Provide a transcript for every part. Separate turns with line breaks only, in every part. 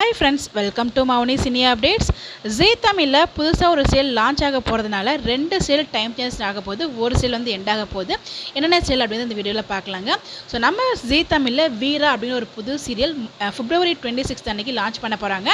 Hi friends, welcome to Mauni Cine Updates. Zee தமிழ்ல புதுசா ஒரு சேல் லான்ச் ஆக போறதுனால ரெண்டு சேல் டைம் சேஞ்ச் ஆக போகுது. ஒரு சேல் வந்து எண்ட் ஆக போகுது. என்னென்ன சேல் அப்படின்னு இந்த வீடியோல பார்க்கலாங்க. ஸோ நம்ம Zee தமிழ்ல வீரா அப்படின்னு ஒரு புது சீரியல் February 26 அன்னைக்கு லான்ச் பண்ண போறாங்க.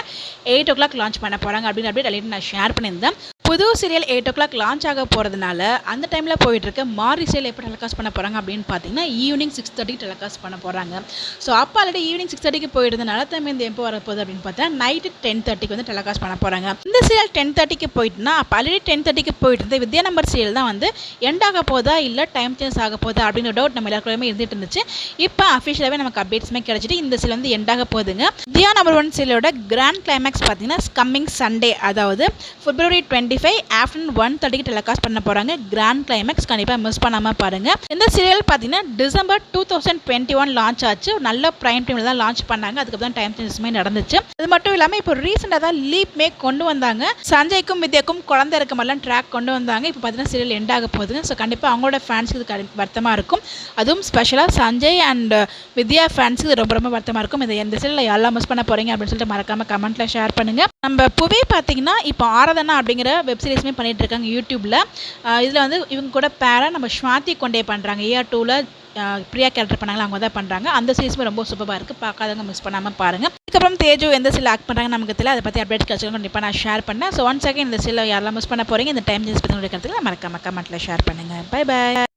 8 o'clock லான்ச் பண்ண போறாங்க அப்படின்னு அப்டேட் நான் ஷேர் பண்ணியிருந்தேன். புது சீரியல் 8 o'clock லான்ச் ஆக போகிறதுனால அந்த டைமில் போயிட்டு இருக்க மாரி சேல் எப்போ டெலிகாஸ்ட் பண்ண போகிறாங்க அப்படின்னு பார்த்தீங்கன்னா ஈவினிங் 6:30 டெலிகாஸ்ட் பண்ண போகிறாங்க. ஸோ அப்போ ஆல்ரெடி ஈவினிங் 6:30 போயிடுறதுனால தமிழ் இந்த எப்போ வரப்போகுது அப்படின்னு பார்த்தா நைட்டு 10:30 வந்து டெலிகாஸ்ட் பண்ண போகிறாங்க. இந்த சீரியல் 10:30 போயிட்டுனா அப்போ ஆல்ரெடி 10:30 போயிட்டு இருந்த வித்யா நம்பர் சீரியல் தான் வந்து எண்ட் ஆக போதா இல்லை டைம் சேஞ்ச் ஆக போதா அப்படிங்கிற டவுட் நம்ம எல்லாருக்குமே இருந்துட்டு இருந்துச்சு. இப்போ அஃபிஷியலாகவே நமக்கு அப்டேட்ஸுமே கிடைச்சிட்டு இந்த சீரியல் வந்து எண்ட் ஆக போகுதுங்க. வித்யா நம்பர் 1 சீரியலோட கிராண்ட் கிளைமேக்ஸ் பார்த்தீங்கன்னா கம்மிங் சண்டே, அதாவது February 25 ஆஃப்டர்நூன் 1:30 டெலிகாஸ்ட் பண்ண போறாங்க. கிராண்ட் கிளைமேக்ஸ் கண்டிப்பா மிஸ் பண்ணாம பாருங்க. இந்த சீரியல் பாத்தீங்கன்னா டிசம்பர் 2021 லான்ச் ஆச்சு. நல்ல பிரைம் டைம்ல தான் லான்ச் பண்ணாங்க. அதுக்கப்புறம் தான் டைம் சேஞ்சஸ்மே நடந்துச்சு. அது மட்டும் இல்லாம இப்போ ரீசெண்டா தான் லீப் மேக் கொண்டு வந்தாங்க. சஞ்சய்க்கும் வித்யாக்கும் குழந்தை இருக்க மாதிரிலாம் ட்ராக் கொண்டு வந்தாங்க. இப்போ பார்த்தீங்கன்னா சீரியல் எண்ட் ஆக போகுதுங்க. ஸோ கண்டிப்பாக அவங்களோட ஃபேன்ஸ்க்கு இது வருத்தமா இருக்கும். அதுவும் ஸ்பெஷலாக சஞ்சய் அண்ட் வித்யா ஃபேன்ஸ்க்கு ரொம்ப ரொம்ப வருத்தமா இருக்கும். இதை எந்த சீரியல் யாரெல்லாம் மிஸ் பண்ண போறீங்க அப்படின்னு சொல்லிட்டு மறக்காம கமெண்ட்ல ஷேர் பண்ணுங்க. நம்ம புவி பார்த்தீங்கன்னா இப்போ ஆராதனா அப்படிங்கிற வெப்சீரிஸ் பண்ணிட்டு இருக்காங்க யூடியூப்ல. இதில் வந்து இவங்க கூட பேரா நம்ம ஸ்வாதி கொண்டே பண்ணுறாங்க. AR 2ல பிரியா கேரக்டர் பண்ணாங்களா அவங்க தான் பண்ணுறாங்க. அந்த சீரிஸுமே ரொம்ப சூப்பராக இருக்குது. பார்க்காதவங்க மிஸ் பண்ணாமல் பாருங்கள். அதுக்கப்புறம் தேஜு எந்த சீல் ஆக்ட் பண்ணுறாங்க நமக்கு தெரியல. அதை பற்றி அப்டேட் கிடச்சிருக்கோம். கண்டிப்பாக நான் ஷேர் பண்ணேன். ஸோ ஒன் செகண்ட் இந்த சீல் யாரெல்லாம் மிஸ் பண்ண போகிறீங்க, இந்த டைம் சேஞ்ச் பற்றி கருத்துக்களை மறக்காம கமெண்ட்டில் ஷேர் பண்ணுங்கள். Bye by.